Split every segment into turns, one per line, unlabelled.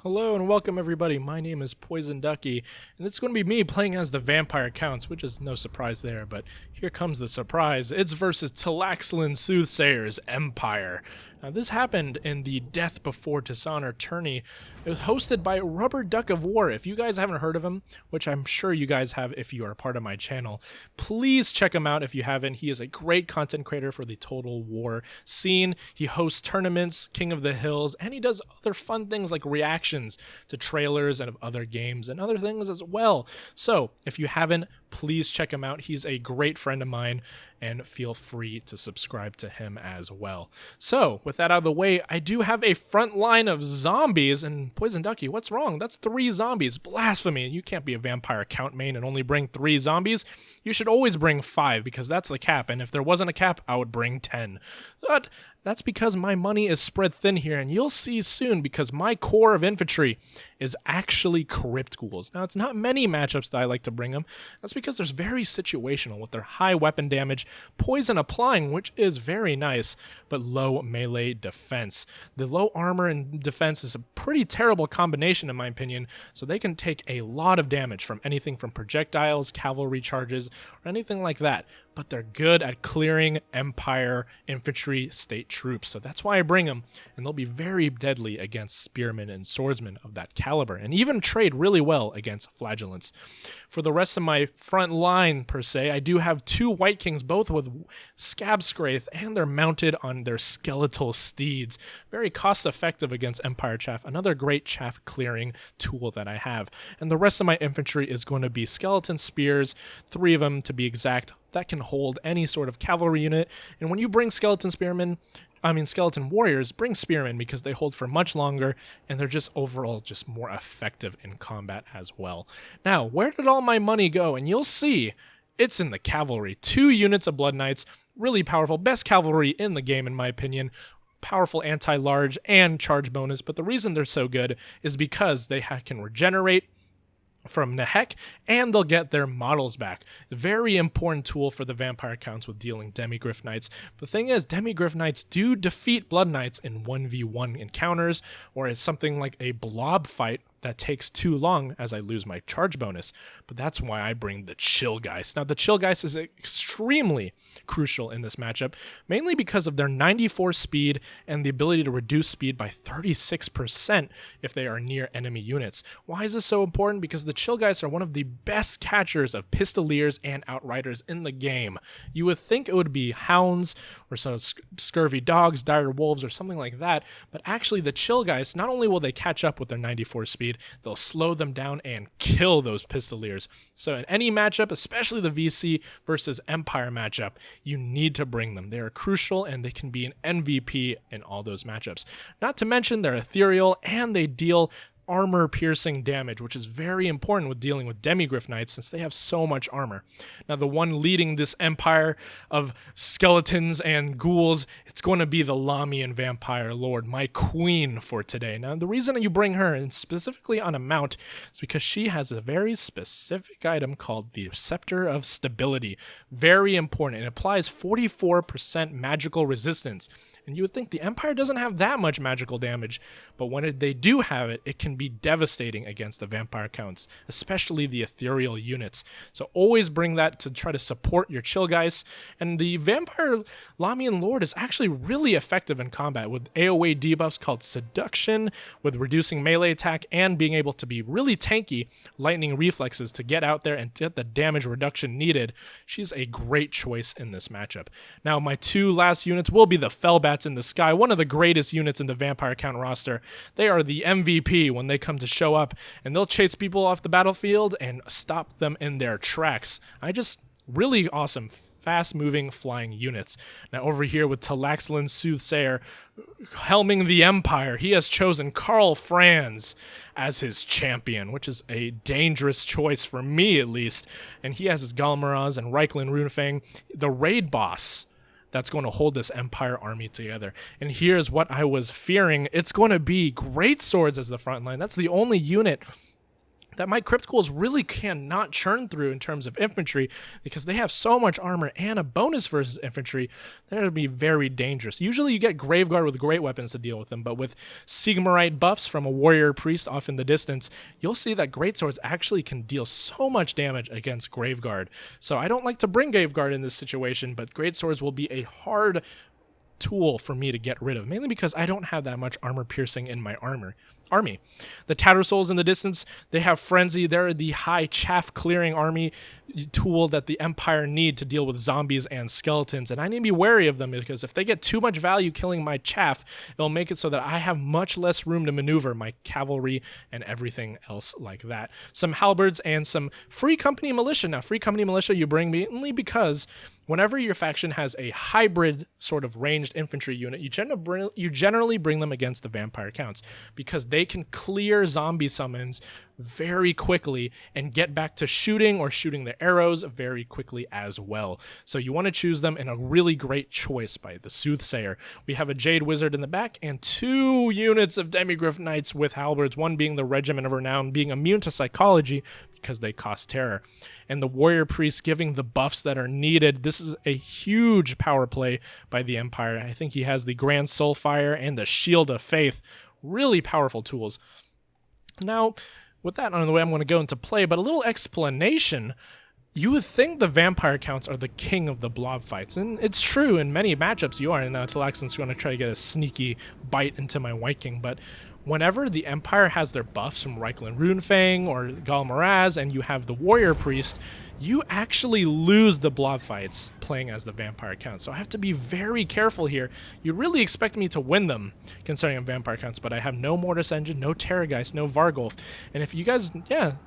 Hello and welcome everybody, my name is Poison Ducky, and it's going to be me playing as the Vampire Counts, which is no surprise there, but here comes the surprise. It's versus Talaxlan Soothsayer's Empire. Now this happened in the Death Before Dishonor tourney. It was hosted by Rubber Duck of War. If you guys haven't heard of him, which I'm sure you guys have if you are part of my channel, please check him out if you haven't. He is a great content creator for the Total War scene. He hosts tournaments, King of the Hills, and he does other fun things like reactions to trailers and of other games and other things as well. So if you haven't, please check him out. He's a great friend of mine, and feel free to subscribe to him as well. So with that out of the way, I do have a front line of zombies, and Poison Ducky, what's wrong? That's 3 zombies. Blasphemy. You can't be a Vampire Count main and only bring 3 zombies. You should always bring 5 because that's the cap, and if there wasn't a cap, I would bring 10. But that's because my money is spread thin here, and you'll see soon because my core of infantry is actually Crypt Ghouls. Now, it's not many matchups that I like to bring them. That's because there's very situational with their high weapon damage, poison applying, which is very nice, but low melee defense. The low armor and defense is a pretty terrible combination in my opinion, so they can take a lot of damage from anything from projectiles, cavalry charges, or anything like that. But they're good at clearing Empire infantry state troops. So that's why I bring them, and they'll be very deadly against spearmen and swordsmen of that caliber, and even trade really well against flagellants. For the rest of my front line, per se, I do have 2 White Kings, both with Scab Scraith, and they're mounted on their skeletal steeds. Very cost-effective against Empire Chaff, another great chaff clearing tool that I have. And the rest of my infantry is going to be skeleton spears, 3 of them to be exact, that can hold any sort of cavalry unit. And when you bring skeleton warriors, bring spearmen because they hold for much longer and they're just overall just more effective in combat as well. Now, where did all my money go? And you'll see it's in the cavalry. 2 units of Blood Knights, really powerful, best cavalry in the game in my opinion. Powerful anti-large and charge bonus, but the reason they're so good is because they can regenerate from Nehek, and they'll get their models back. Very important tool for the Vampire Counts with dealing Demigryph Knights. The thing is, Demigryph Knights do defeat Blood Knights in 1v1 encounters, or as something like a blob fight that takes too long as I lose my charge bonus. But that's why I bring the Chillgeist. Now, the Chillgeist is extremely crucial in this matchup, mainly because of their 94 speed and the ability to reduce speed by 36% if they are near enemy units. Why is this so important? Because the Chillgeists are one of the best catchers of Pistoliers and Outriders in the game. You would think it would be Hounds or some Scurvy Dogs, Dire Wolves, or something like that, but actually the Chillgeists, not only will they catch up with their 94 speed, they'll slow them down and kill those Pistoliers. So in any matchup, especially the VC versus Empire matchup, you need to bring them. They are crucial and they can be an MVP in all those matchups. Not to mention they're ethereal and they deal armor-piercing damage, which is very important with dealing with Demigryph Knights since they have so much armor. Now, the one leading this empire of skeletons and ghouls, it's going to be the Lamian Vampire Lord, my queen for today. Now, the reason you bring her, and specifically on a mount, is because she has a very specific item called the Scepter of Stability. Very important. It applies 44% magical resistance. And you would think the Empire doesn't have that much magical damage, but when they do have it, it can be devastating against the Vampire Counts, especially the ethereal units. So always bring that to try to support your Chillgeists. And the Vampire Lamian Lord is actually really effective in combat with AoE debuffs called Seduction, with reducing melee attack and being able to be really tanky, lightning reflexes to get out there and get the damage reduction needed. She's a great choice in this matchup. Now, my 2 last units will be the Fellbats in the Sky, one of the greatest units in the Vampire Count roster. They are the MVP when they come to show up, and they'll chase people off the battlefield and stop them in their tracks. Really awesome, fast-moving flying units. Now over here with Talaxlan Soothsayer, helming the Empire, he has chosen Karl Franz as his champion, which is a dangerous choice for me at least. And he has his Galmaraz and Reiklin Runefang, the raid boss that's going to hold this Empire army together. And here's what I was fearing. It's going to be great swords as the front line. That's the only unit that my Crypt Ghouls really cannot churn through in terms of infantry, because they have so much armor and a bonus versus infantry that would be very dangerous. Usually you get Graveguard with great weapons to deal with them, but with Sigmarite buffs from a warrior priest off in the distance, you'll see that greatswords actually can deal so much damage against Graveguard. So I don't like to bring Graveguard in this situation, but greatswords will be a hard tool for me to get rid of, mainly because I don't have that much armor piercing in my army. The Tattersouls in the distance, they have Frenzy. They're the high chaff clearing army tool that the Empire need to deal with zombies and skeletons, and I need to be wary of them, because if they get too much value killing my chaff, it'll make it so that I have much less room to maneuver my cavalry and everything else like that. Some halberds and some free company militia. Now, free company militia you bring mainly because whenever your faction has a hybrid sort of ranged infantry unit, you generally bring them against the vampire counts, because they can clear zombie summons very quickly and get back to shooting or shooting the arrows very quickly as well. So you want to choose them, in a really great choice by the Soothsayer. We have a Jade Wizard in the back and 2 units of Demigryph Knights with halberds, one being the Regiment of Renown, being immune to psychology because they cost terror, and the Warrior Priest giving the buffs that are needed. This is a huge power play by the Empire. I think he has the Grand Soulfire and the Shield of Faith, really powerful tools. Now, with that on the way, I'm going to go into play, but a little explanation. You would think the vampire counts are the king of the blob fights, and it's true in many matchups you are, and Talaxon's going to try to get a sneaky bite into my White King, but whenever the Empire has their buffs from Reikland Runefang or Gal Maraz, and you have the Warrior Priest, you actually lose the blob fights playing as the vampire count. So I have to be very careful here. You really expect me to win them considering I'm vampire counts, but I have no Mortis Engine, no Terrorgeist, no Vargulf. And if you guys,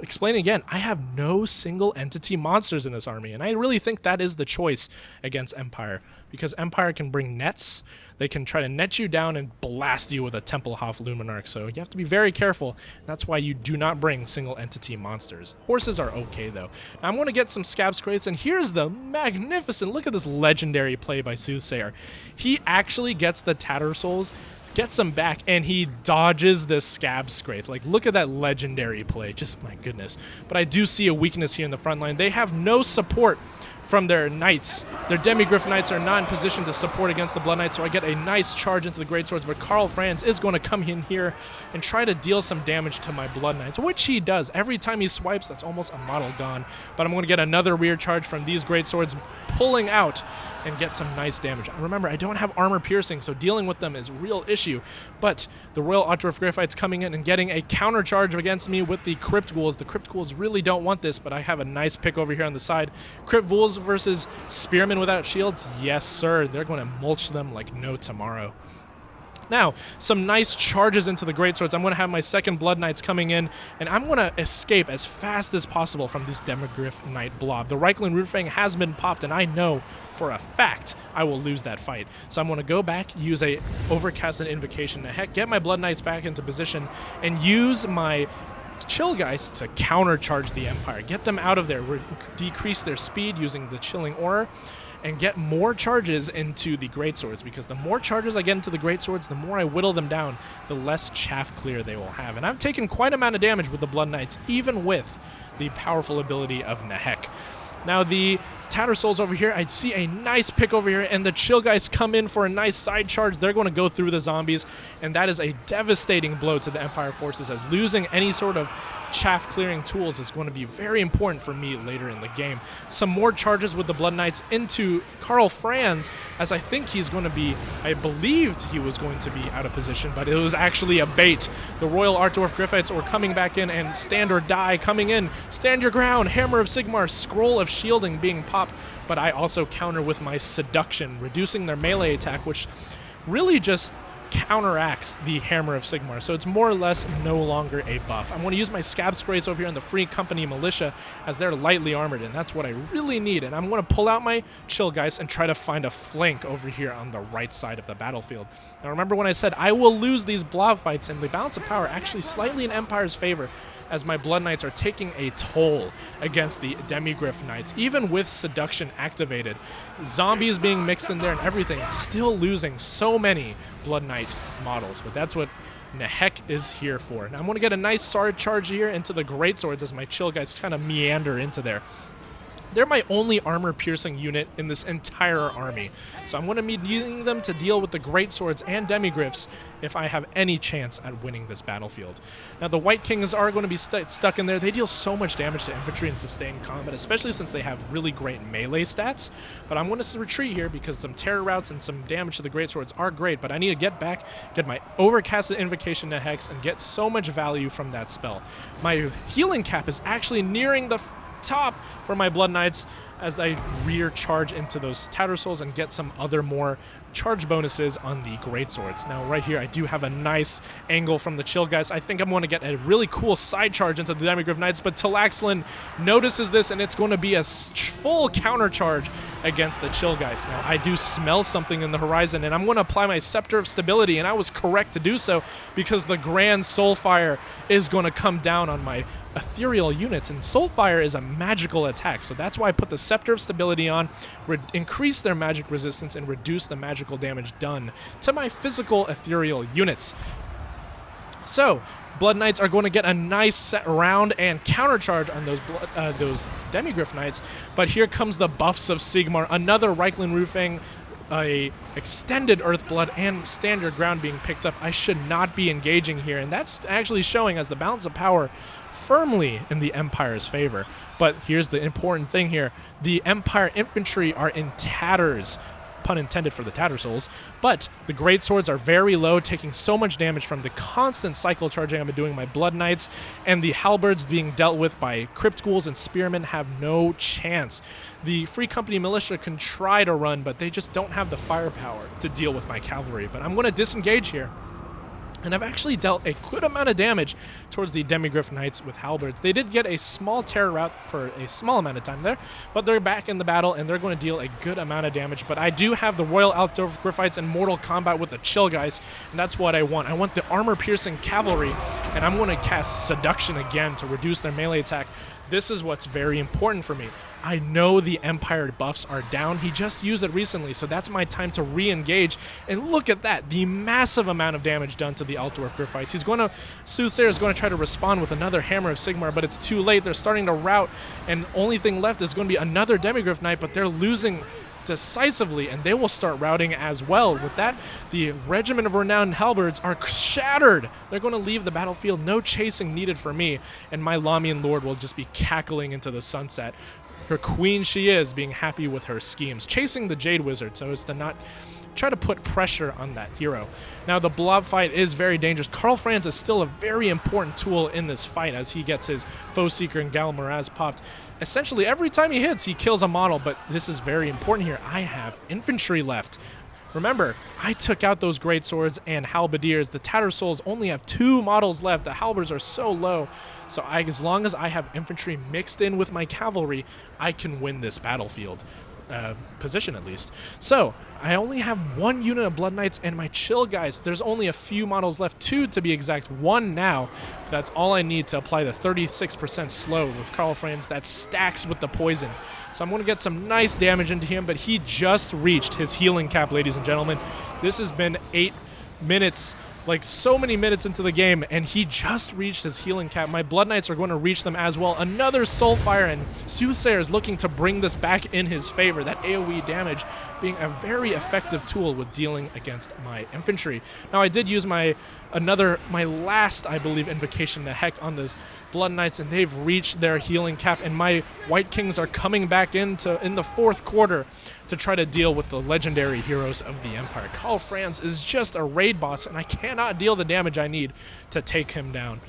explain again, I have no single entity monsters in this army, and I really think that is the choice against Empire, because Empire can bring nets. They can try to net you down and blast you with a Templehof Luminarch, so you have to be very careful. That's why you do not bring single entity monsters. Horses are okay though. Now I'm going to get some Scab Scrates, and here's the magnificent, look at this legendary play by Soothsayer. He actually gets the Tattersouls, gets them back, and he dodges this Scab Scrape. Like, look at that legendary play, just my goodness. But I do see a weakness here in the front line. They have no support from their knights. Their Demigryph Knights are not in position to support against the Blood Knights, so I get a nice charge into the Greatswords, but Karl Franz is going to come in here and try to deal some damage to my Blood Knights, which he does. Every time he swipes, that's almost a model gone, but I'm going to get another rear charge from these Greatswords pulling out and get some nice damage. Remember, I don't have armor piercing, so dealing with them is a real issue, but the Royal Otterf Greyfights coming in and getting a counter charge against me with the Crypt Ghouls. The Crypt Ghouls really don't want this, but I have a nice pick over here on the side. Crypt Ghouls versus Spearmen without shields? Yes, sir. They're going to mulch them like no tomorrow. Now, some nice charges into the Greatswords. I'm going to have my second Blood Knights coming in, and I'm going to escape as fast as possible from this Demigryph Knight blob. The Reikland Runefang has been popped, and I know for a fact I will lose that fight. So I'm going to go back, use a Overcasted Invocation to get my Blood Knights back into position, and use my Chillgeist to countercharge the Empire. Get them out of there, decrease their speed using the Chilling Aura, and get more charges into the Greatswords, because the more charges I get into the Greatswords, the more I whittle them down, the less chaff clear they will have. And I've taken quite an amount of damage with the Blood Knights, even with the powerful ability of Nehek. Now the Tattersouls over here, I'd see a nice pick over here, and the Chillgeist come in for a nice side charge. They're going to go through the zombies, and that is a devastating blow to the Empire forces, as losing any sort of chaff clearing tools is going to be very important for me later in the game. Some more charges with the Blood Knights into Karl Franz, as I think he's going to be, I believed he was going to be out of position, but it was actually a bait. The Royal Artdorf Griffites were coming back in, and Stand or Die coming in. Stand your ground, Hammer of Sigmar, Scroll of Shielding being popped, but I also counter with my Seduction, reducing their melee attack, which really just counteracts the Hammer of Sigmar, so it's more or less no longer a buff. I'm going to use my Scab Scrates over here in the Free Company Militia, as they're lightly armored, and that's what I really need. And I'm going to pull out my Chillgeist and try to find a flank over here on the right side of the battlefield. Now remember when I said I will lose these blob fights, and the balance of power actually slightly in Empire's favor, as my Blood Knights are taking a toll against the Demigryph Knights. Even with Seduction activated, zombies being mixed in there and everything, still losing so many Blood Knight models. But that's what Nehek is here for. Now I'm going to get a nice sword charge here into the greatswords as my chill guys kind of meander into there. They're my only armor-piercing unit in this entire army, so I'm going to be needing them to deal with the greatswords and demigryphs if I have any chance at winning this battlefield. Now, the White Kings are going to be stuck in there. They deal so much damage to infantry in sustained combat, especially since they have really great melee stats, but I'm going to retreat here because some terror routes and some damage to the greatswords are great, but I need to get back, get my overcasted Invocation to Hex, and get so much value from that spell. My healing cap is actually nearing the top for my Blood Knights as I rear charge into those Tattersouls and get some other more charge bonuses on the greatswords. Now right here I do have a nice angle from the chill guys. I think I'm going to get a really cool side charge into the Demigryph Knights, but Talaxlin notices this and it's going to be a full counter charge against the chill guys. Now I do smell something in the horizon and I'm going to apply my Scepter of Stability, and I was correct to do so because the Grand Soulfire is going to come down on my ethereal units, and Soulfire is a magical attack, so that's why I put the Scepter of Stability on, increase their magic resistance and reduce the magical damage done to my physical ethereal units. So Blood Knights are going to get a nice set round and counter charge on those Demigryph Knights, but here comes the buffs of Sigmar, another Reikland Roofing, a extended Earthblood, and standard ground being picked up. I should not be engaging here, and that's actually showing as the balance of power firmly in the Empire's favor. But here's the important thing here. The Empire infantry are in tatters, pun intended for the Tattersouls, but the greatswords are very low, taking so much damage from the constant cycle charging I've been doing my Blood Knights, and the halberds being dealt with by Crypt Ghouls and Spearmen have no chance. The Free Company Militia can try to run, but they just don't have the firepower to deal with my cavalry. But I'm going to disengage here. And I've actually dealt a good amount of damage towards the Demigryph Knights with halberds. They did get a small terror route for a small amount of time there, but they're back in the battle and they're going to deal a good amount of damage. But I do have the Royal Outdwarfites in mortal combat with the chill guys, and that's what I want. I want the armor-piercing cavalry, and I'm going to cast Seduction again to reduce their melee attack. This is what's very important for me. I know the Empire buffs are down. He just used it recently, so that's my time to re-engage. And look at that, the massive amount of damage done to the Altdwarf Griffites. Soothsayer is going to try to respond with another Hammer of Sigmar, but it's too late. They're starting to rout, and only thing left is going to be another Demigryph Knight, but they're losing decisively, and they will start routing as well. With that, the Regiment of Renowned Halberds are shattered. They're going to leave the battlefield. No chasing needed for me, and my Lamian Lord will just be cackling into the sunset. Her queen she is, being happy with her schemes, chasing the Jade Wizard so as to not try to put pressure on that hero. Now the blob fight is very dangerous. Karl Franz is still a very important tool in this fight as he gets his Foe Seeker and Gal Moraz popped. Essentially every time he hits, he kills a model, but this is very important here. I have infantry left. Remember, I took out those great swords and halberdiers. The Tattersouls only have 2 models left. The halberds are so low. So as long as I have infantry mixed in with my cavalry, I can win this battlefield. Position at least. So I only have 1 unit of Blood Knights and my chill guys. There's only a few models left, 2 to be exact, 1 now. That's all I need to apply the 36% slow with Karl Franz that stacks with the poison. So I'm going to get some nice damage into him, but he just reached his healing cap, ladies and gentlemen. This has been 8 minutes, like so many minutes into the game, and he just reached his healing cap. My Blood Knights are going to reach them as well. Another Soulfire, and Soothsayer is looking to bring this back in his favor. That AoE damage being a very effective tool with dealing against my infantry. Now I did use my last, I believe, Invocation to Heck on this Blood Knights, and they've reached their healing cap, and my White Kings are coming back in the 4th quarter to try to deal with the legendary heroes of the Empire. Karl Franz is just a raid boss, and I cannot deal the damage I need to take him down.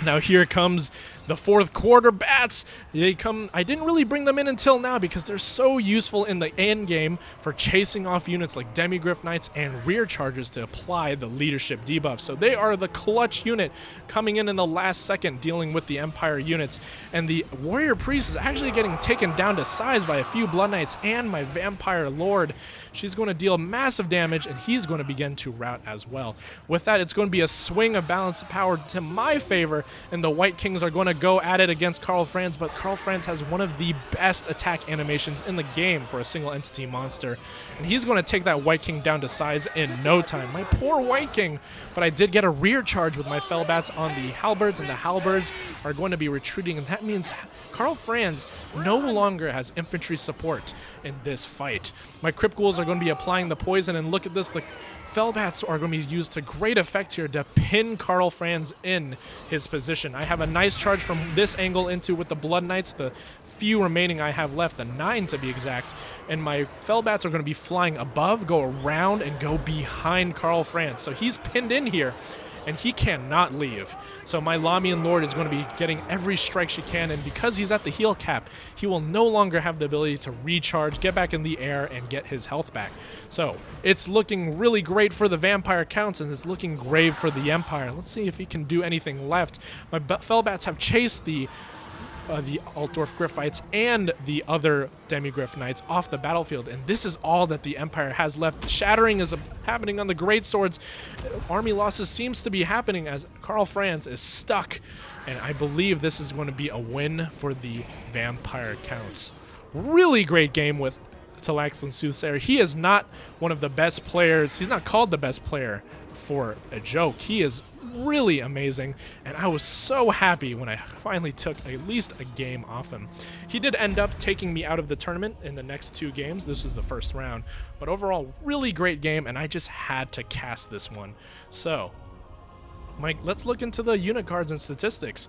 Now here comes the 4th quarter bats. They come. I didn't really bring them in until now because they're so useful in the end game for chasing off units like Demigryph Knights and rear chargers to apply the leadership debuff. So they are the clutch unit coming in the last second dealing with the Empire units. And the Warrior Priest is actually getting taken down to size by a few Blood Knights and my Vampire Lord. She's going to deal massive damage, and he's going to begin to rout as well. With that, it's going to be a swing of balance of power to my favor, and the White Kings are going to go at it against Karl Franz, but Karl Franz has one of the best attack animations in the game for a single entity monster, and he's going to take that White King down to size in no time. My poor White King, but I did get a rear charge with my Fellbats on the Halberds, and the Halberds are going to be retreating, and that means Karl Franz no longer has infantry support in this fight. My Crypt Ghouls are going to be applying the poison, and look at this, the Fellbats are going to be used to great effect here to pin Karl Franz in his position. I have a nice charge from this angle into with the Blood Knights, the few remaining I have left, the 9 to be exact, and my Fellbats are going to be flying above, go around, and go behind Karl Franz. So he's pinned in here, and he cannot leave. So my Lamian Lord is going to be getting every strike she can, and because he's at the heal cap, he will no longer have the ability to recharge, get back in the air, and get his health back. So it's looking really great for the Vampire Counts, and it's looking grave for the Empire. Let's see if he can do anything left. My Fellbats have chased the Altdorf Griffites and the other Demigryph Knights off the battlefield, and this is all that the Empire has left. Shattering is happening on the Great Swords. Army losses seems to be happening as Karl Franz is stuck, and I believe this is going to be a win for the Vampire Counts. Really great game with Talaxlan Soothsayer. He is not one of the best players. He's not called the best player for a joke. He is really amazing, and I was so happy when I finally took at least a game off him. He did end up taking me out of the tournament in the next 2 games. This was the first round, but overall, really great game, and I just had to cast this one. So, Mike, let's look into the unit cards and statistics.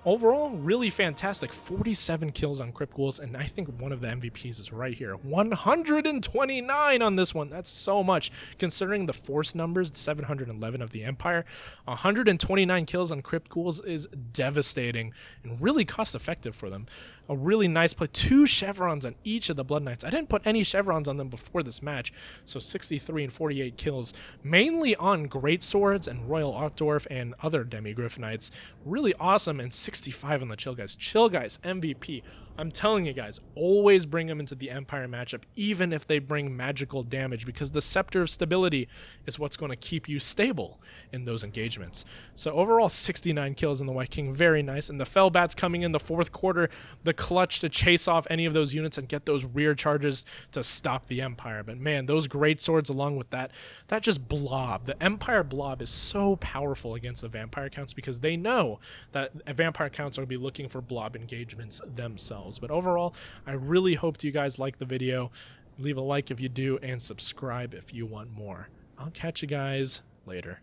Overall, really fantastic. 47 kills on Crypt Ghouls, and I think one of the MVPs is right here. 129 on this one. That's so much. Considering the force numbers, 711 of the Empire, 129 kills on Crypt Ghouls is devastating and really cost-effective for them. A really nice play. 2 chevrons on each of the Blood Knights. I didn't put any chevrons on them before this match, so 63 and 48 kills, mainly on Great Swords and Royal Altdorf and other Demigryph Knights. Really awesome, and 65 on the Chill Guys. Chill Guys, MVP. I'm telling you guys, always bring them into the Empire matchup, even if they bring magical damage, because the Scepter of Stability is what's going to keep you stable in those engagements. So overall, 69 kills in the White King, very nice. And the Fellbats coming in the 4th quarter, the clutch to chase off any of those units and get those rear charges to stop the Empire. But man, those Great Swords along with that just blob. The Empire blob is so powerful against the Vampire Counts because they know that Vampire Counts are going to be looking for blob engagements themselves. But overall, I really hope you guys like the video. Leave a like if you do, and subscribe if you want more. I'll catch you guys later.